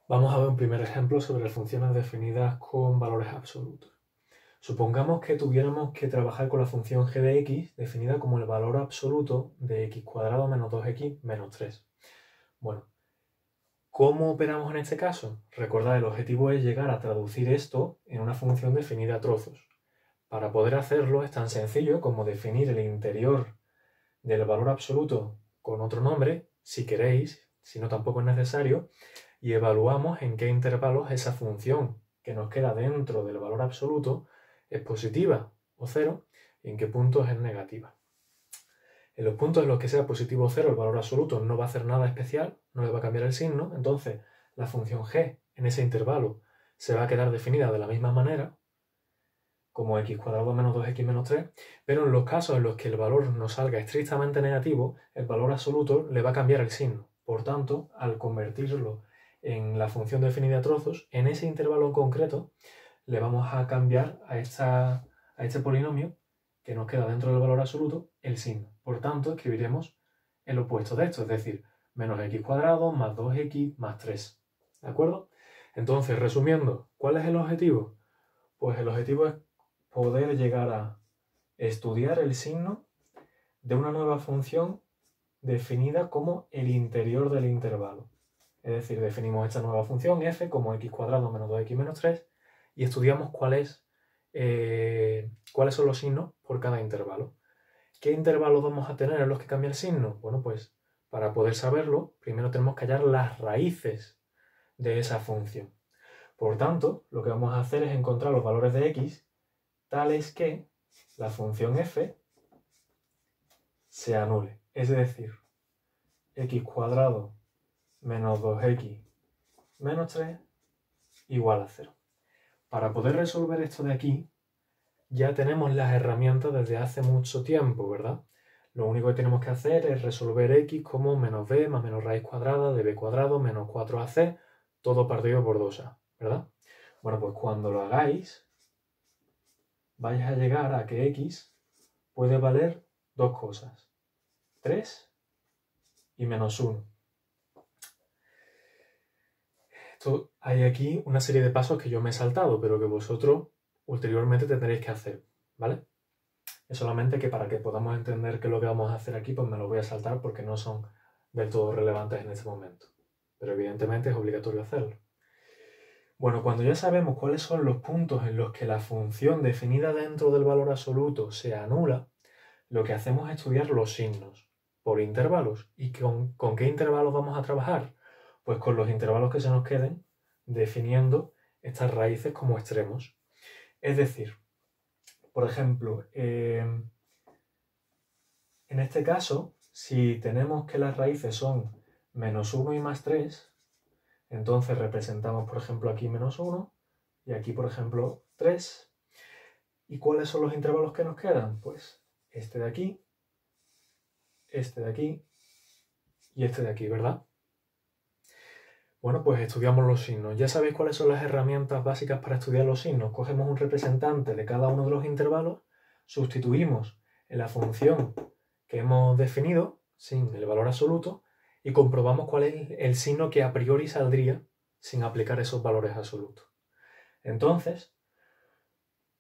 Vamos a ver un primer ejemplo sobre funciones definidas con valores absolutos. Supongamos que tuviéramos que trabajar con la función g de x definida como el valor absoluto de x cuadrado menos 2x menos 3. Bueno, ¿cómo operamos en este caso? Recordad, el objetivo es llegar a traducir esto en una función definida a trozos. Para poder hacerlo es tan sencillo como definir el interior del valor absoluto con otro nombre, si queréis, si no tampoco es necesario, y evaluamos en qué intervalos esa función que nos queda dentro del valor absoluto es positiva o cero y en qué puntos es negativa. En los puntos en los que sea positivo o cero el valor absoluto no va a hacer nada especial, no le va a cambiar el signo, entonces la función g en ese intervalo se va a quedar definida de la misma manera, como x cuadrado menos 2x menos 3, pero en los casos en los que el valor nos salga estrictamente negativo, el valor absoluto le va a cambiar el signo. Por tanto, al convertirlo en la función definida a trozos, en ese intervalo en concreto le vamos a cambiar a este polinomio que nos queda dentro del valor absoluto el signo. Por tanto, escribiremos el opuesto de esto, es decir, menos x cuadrado más 2x más 3. ¿De acuerdo? Entonces, resumiendo, ¿cuál es el objetivo? Pues el objetivo es poder llegar a estudiar el signo de una nueva función definida como el interior del intervalo. Es decir, definimos esta nueva función f como x cuadrado menos 2x menos 3 y estudiamos cuáles son los signos por cada intervalo. ¿Qué intervalos vamos a tener en los que cambia el signo? Bueno, pues para poder saberlo, primero tenemos que hallar las raíces de esa función. Por tanto, lo que vamos a hacer es encontrar los valores de x tales que la función f se anule. Es decir, x cuadrado menos 2x menos 3 igual a 0. Para poder resolver esto de aquí, ya tenemos las herramientas desde hace mucho tiempo, ¿verdad? Lo único que tenemos que hacer es resolver x como menos b más menos raíz cuadrada de b cuadrado menos 4ac, todo partido por 2a, ¿verdad? Bueno, pues cuando lo hagáis, vais a llegar a que x puede valer dos cosas, 3 y menos 1. Esto, hay aquí una serie de pasos que yo me he saltado, pero que vosotros ulteriormente tendréis que hacer, ¿vale? Es solamente que para que podamos entender qué es lo que vamos a hacer aquí, pues me lo voy a saltar porque no son del todo relevantes en este momento. Pero evidentemente es obligatorio hacerlo. Bueno, cuando ya sabemos cuáles son los puntos en los que la función definida dentro del valor absoluto se anula, lo que hacemos es estudiar los signos por intervalos. ¿Y con qué intervalos vamos a trabajar? Pues con los intervalos que se nos queden definiendo estas raíces como extremos. Es decir, por ejemplo, en este caso, si tenemos que las raíces son menos 1 y más 3, entonces representamos, por ejemplo, aquí menos 1 y aquí, por ejemplo, 3. ¿Y cuáles son los intervalos que nos quedan? Pues este de aquí y este de aquí, ¿verdad? Bueno, pues estudiamos los signos. Ya sabéis cuáles son las herramientas básicas para estudiar los signos. Cogemos un representante de cada uno de los intervalos, sustituimos en la función que hemos definido, sin el valor absoluto, y comprobamos cuál es el signo que a priori saldría sin aplicar esos valores absolutos. Entonces,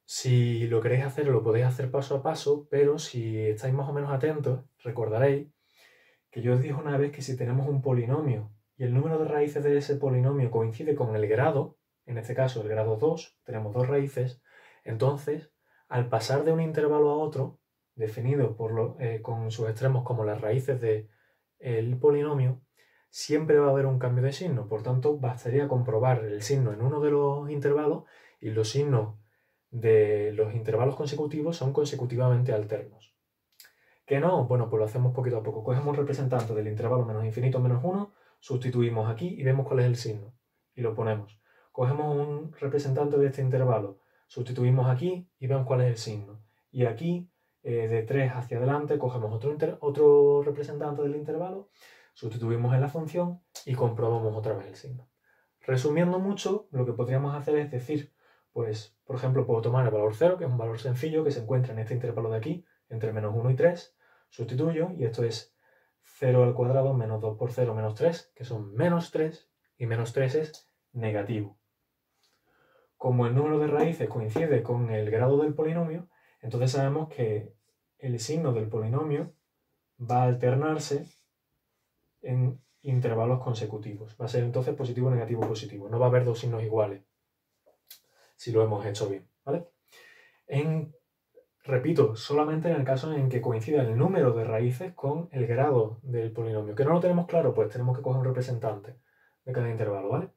si lo queréis hacer, lo podéis hacer paso a paso, pero si estáis más o menos atentos, recordaréis que yo os dije una vez que si tenemos un polinomio y el número de raíces de ese polinomio coincide con el grado, en este caso el grado 2, tenemos dos raíces, entonces al pasar de un intervalo a otro, definido con sus extremos como las raíces del polinomio, siempre va a haber un cambio de signo. Por tanto, bastaría comprobar el signo en uno de los intervalos y los signos de los intervalos consecutivos son consecutivamente alternos. ¿Que no? Bueno, pues lo hacemos poquito a poco. Cogemos un representante del intervalo menos infinito menos 1, sustituimos aquí y vemos cuál es el signo. Y lo ponemos. Cogemos un representante de este intervalo, sustituimos aquí y vemos cuál es el signo. Y aquí, de 3 hacia adelante, cogemos otro representante del intervalo, sustituimos en la función y comprobamos otra vez el signo. Resumiendo mucho, lo que podríamos hacer es decir, pues, por ejemplo, puedo tomar el valor 0, que es un valor sencillo que se encuentra en este intervalo de aquí, entre menos 1 y 3, sustituyo, y esto es 0 al cuadrado menos 2 por 0 menos 3, que son menos 3, y menos 3 es negativo. Como el número de raíces coincide con el grado del polinomio, entonces sabemos que el signo del polinomio va a alternarse en intervalos consecutivos. Va a ser entonces positivo, negativo, positivo. No va a haber dos signos iguales, si lo hemos hecho bien, ¿vale? Repito, solamente en el caso en que coincida el número de raíces con el grado del polinomio. ¿Que no lo tenemos claro? Pues tenemos que coger un representante de cada intervalo, ¿vale?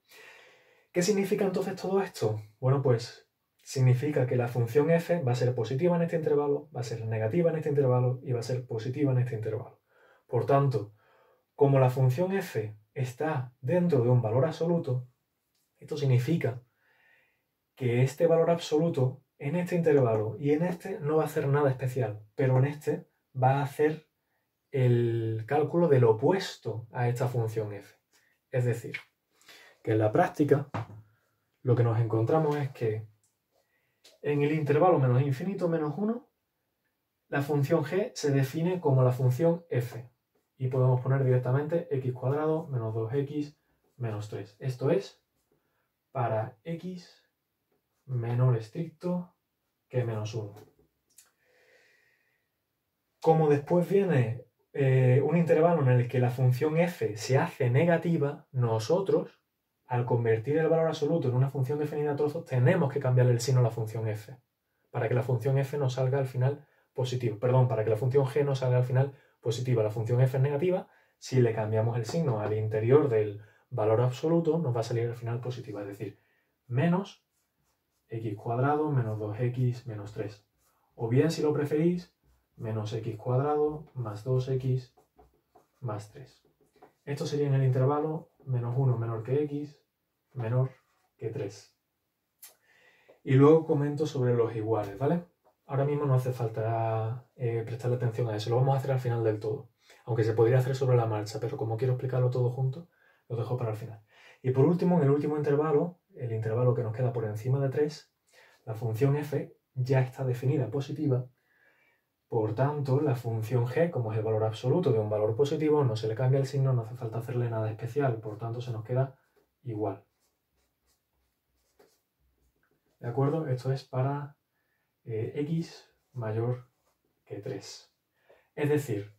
¿Qué significa entonces todo esto? Bueno, pues significa que la función f va a ser positiva en este intervalo, va a ser negativa en este intervalo y va a ser positiva en este intervalo. Por tanto, como la función f está dentro de un valor absoluto, esto significa que este valor absoluto en este intervalo y en este no va a hacer nada especial, pero en este va a hacer el cálculo del opuesto a esta función f. Es decir, que en la práctica lo que nos encontramos es que en el intervalo menos infinito menos 1, la función g se define como la función f. Y podemos poner directamente x cuadrado menos 2x menos 3. Esto es para x menor estricto que menos 1. Como después viene un intervalo en el que la función f se hace negativa, nosotros, al convertir el valor absoluto en una función definida a trozos, tenemos que cambiarle el signo a la función f, para que la función f nos salga al final positiva. Perdón, para que la función g nos salga al final positiva. La función f es negativa, si le cambiamos el signo al interior del valor absoluto, nos va a salir al final positiva, es decir, menos x cuadrado menos 2x menos 3. O bien, si lo preferís, menos x cuadrado más 2x más 3. Esto sería en el intervalo menos 1 menor que x menor que 3. Y luego comento sobre los iguales, ¿vale? Ahora mismo no hace falta prestarle atención a eso, lo vamos a hacer al final del todo. Aunque se podría hacer sobre la marcha, pero como quiero explicarlo todo junto, lo dejo para el final. Y por último, en el último intervalo, el intervalo que nos queda por encima de 3, la función f ya está definida positiva. Por tanto, la función g, como es el valor absoluto de un valor positivo, no se le cambia el signo, no hace falta hacerle nada especial, por tanto se nos queda igual. ¿De acuerdo? Esto es para x mayor que 3. Es decir,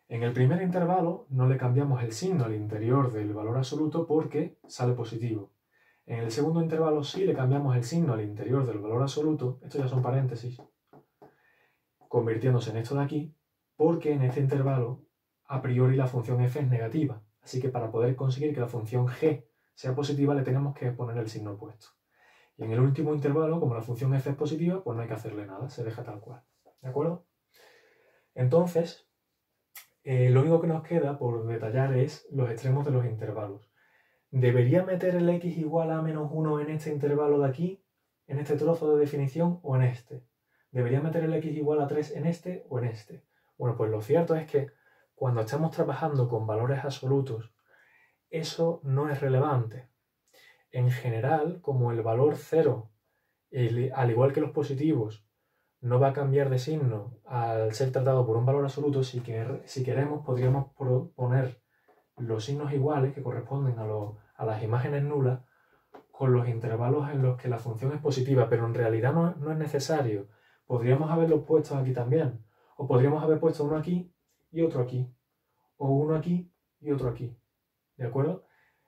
en el primer intervalo no le cambiamos el signo al interior del valor absoluto porque sale positivo. En el segundo intervalo sí le cambiamos el signo al interior del valor absoluto, esto ya son paréntesis, convirtiéndose en esto de aquí, porque en este intervalo a priori la función f es negativa. Así que para poder conseguir que la función g sea positiva le tenemos que poner el signo opuesto. Y en el último intervalo, como la función f es positiva, pues no hay que hacerle nada, se deja tal cual. ¿De acuerdo? Entonces, lo único que nos queda por detallar es los extremos de los intervalos. ¿Debería meter el x igual a menos 1 en este intervalo de aquí, en este trozo de definición, o en este? ¿Debería meter el x igual a 3 en este o en este? Bueno, pues lo cierto es que cuando estamos trabajando con valores absolutos, eso no es relevante. En general, como el valor 0, al igual que los positivos, no va a cambiar de signo al ser tratado por un valor absoluto, si queremos podríamos poner los signos iguales que corresponden a las imágenes nulas con los intervalos en los que la función es positiva, pero en realidad no es necesario. Podríamos haberlos puesto aquí también, o podríamos haber puesto uno aquí y otro aquí, o uno aquí y otro aquí, ¿de acuerdo?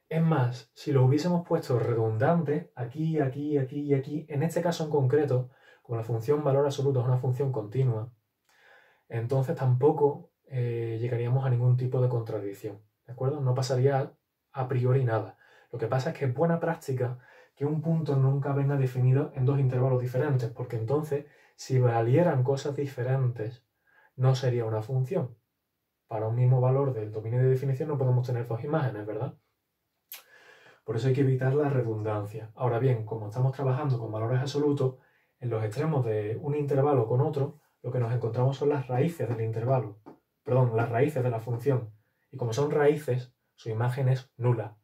Es más, si lo hubiésemos puesto redundante, aquí, aquí, aquí y aquí, en este caso en concreto, como la función valor absoluto es una función continua, entonces tampoco llegaríamos a ningún tipo de contradicción, ¿de acuerdo? No pasaría a priori nada. Lo que pasa es que es buena práctica que un punto nunca venga definido en dos intervalos diferentes, porque entonces, si valieran cosas diferentes, no sería una función. Para un mismo valor del dominio de definición no podemos tener dos imágenes, ¿verdad? Por eso hay que evitar la redundancia. Ahora bien, como estamos trabajando con valores absolutos, en los extremos de un intervalo con otro, lo que nos encontramos son las raíces del intervalo. Perdón, las raíces de la función. Y como son raíces, su imagen es nula.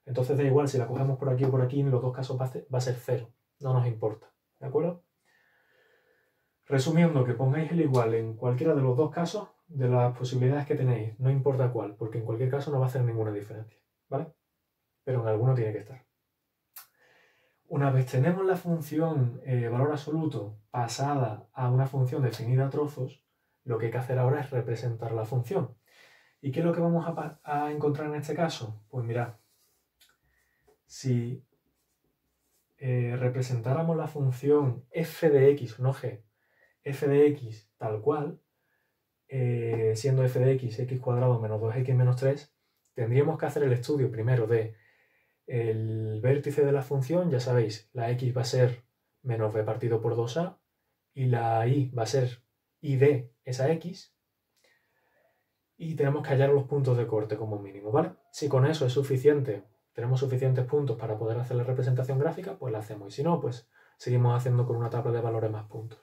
Entonces da igual si la cogemos por aquí o por aquí, en los dos casos va a ser 0. No nos importa. ¿De acuerdo? Resumiendo, que pongáis el igual en cualquiera de los dos casos, de las posibilidades que tenéis, no importa cuál, porque en cualquier caso no va a hacer ninguna diferencia. ¿Vale? Pero en alguno tiene que estar. Una vez tenemos la función valor absoluto pasada a una función definida a trozos, lo que hay que hacer ahora es representar la función. ¿Y qué es lo que vamos a encontrar en este caso? Pues mirad, si representáramos la función f de x, no g, f de x tal cual, siendo f de x, x cuadrado menos 2x menos 3, tendríamos que hacer el estudio primero de el vértice de la función, ya sabéis, la x va a ser menos b partido por 2a y la y va a ser y de esa x, y tenemos que hallar los puntos de corte como mínimo, ¿vale? Si con eso es suficiente, tenemos suficientes puntos para poder hacer la representación gráfica, pues la hacemos, y si no, pues seguimos haciendo con una tabla de valores más puntos.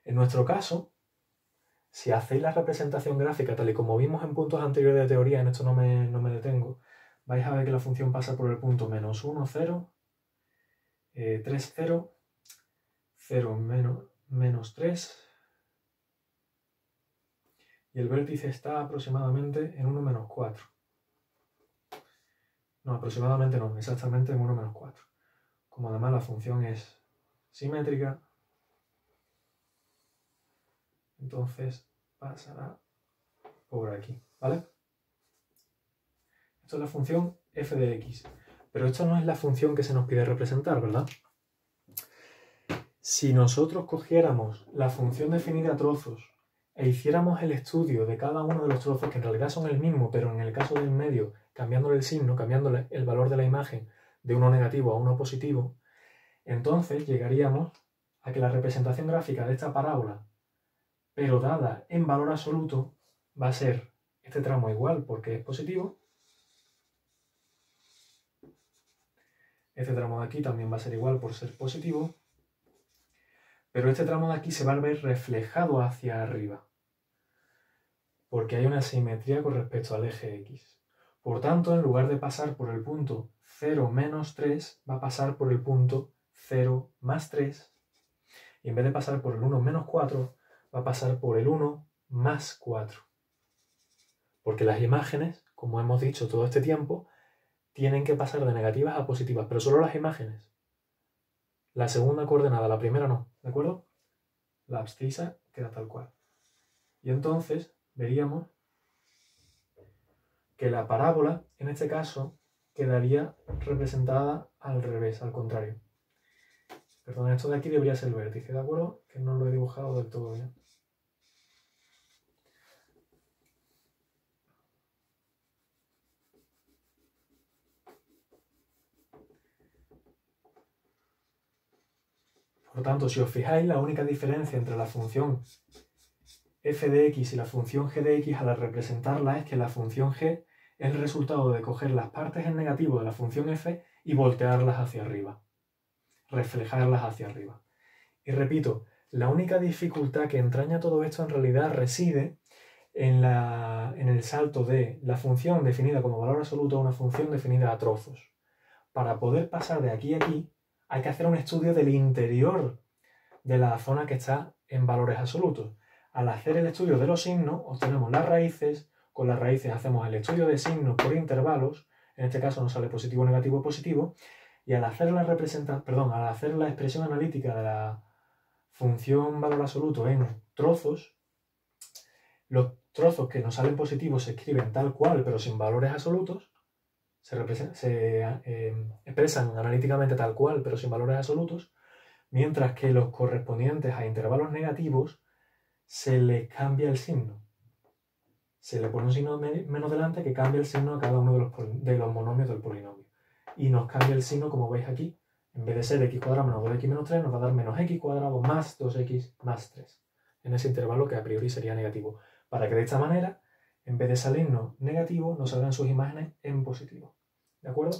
En nuestro caso, si hacéis la representación gráfica tal y como vimos en puntos anteriores de teoría, en esto no me detengo, vais a ver que la función pasa por el punto menos 1, 0, 3, 0, 0, menos 3, y el vértice está aproximadamente en 1, menos 4. No, aproximadamente no, exactamente en 1, menos 4. Como además la función es simétrica, entonces pasará por aquí, ¿vale? Esto es la función f de x, pero esto no es la función que se nos pide representar, ¿verdad? Si nosotros cogiéramos la función definida a trozos e hiciéramos el estudio de cada uno de los trozos, que en realidad son el mismo, pero en el caso del medio, cambiándole el signo, cambiándole el valor de la imagen de uno negativo a uno positivo, entonces llegaríamos a que la representación gráfica de esta parábola, pero dada en valor absoluto, va a ser este tramo igual porque es positivo. Este tramo de aquí también va a ser igual por ser positivo. Pero este tramo de aquí se va a ver reflejado hacia arriba, porque hay una simetría con respecto al eje X. Por tanto, en lugar de pasar por el punto 0 menos 3, va a pasar por el punto 0 más 3. Y en vez de pasar por el 1 menos 4, va a pasar por el 1 más 4. Porque las imágenes, como hemos dicho todo este tiempo, tienen que pasar de negativas a positivas, pero solo las imágenes. La segunda coordenada, la primera no, ¿de acuerdo? La abscisa queda tal cual. Y entonces veríamos que la parábola, en este caso, quedaría representada al revés, al contrario. Perdón, esto de aquí debería ser el vértice, ¿de acuerdo? Que no lo he dibujado del todo bien. Por tanto, si os fijáis, la única diferencia entre la función f de x y la función g de x al representarla es que la función g es el resultado de coger las partes en negativo de la función f y voltearlas hacia arriba, reflejarlas hacia arriba. Y repito, la única dificultad que entraña todo esto en realidad reside en el salto de la función definida como valor absoluto a una función definida a trozos. Para poder pasar de aquí a aquí, hay que hacer un estudio del interior de la zona que está en valores absolutos. Al hacer el estudio de los signos, obtenemos las raíces, con las raíces hacemos el estudio de signos por intervalos, en este caso nos sale positivo, negativo, positivo, y al hacer al hacer la expresión analítica de la función valor absoluto en trozos, los trozos que nos salen positivos se escriben tal cual, pero sin valores absolutos, se expresan analíticamente tal cual, pero sin valores absolutos, mientras que los correspondientes a intervalos negativos se les cambia el signo. Se le pone un signo menos delante que cambia el signo a cada uno de los monomios del polinomio. Y nos cambia el signo, como veis aquí. En vez de ser x cuadrado menos 2x menos 3, nos va a dar menos x cuadrado más 2x más 3. En ese intervalo que a priori sería negativo. Para que de esta manera, en vez de salirnos negativo, nos salgan sus imágenes en positivo. ¿De acuerdo?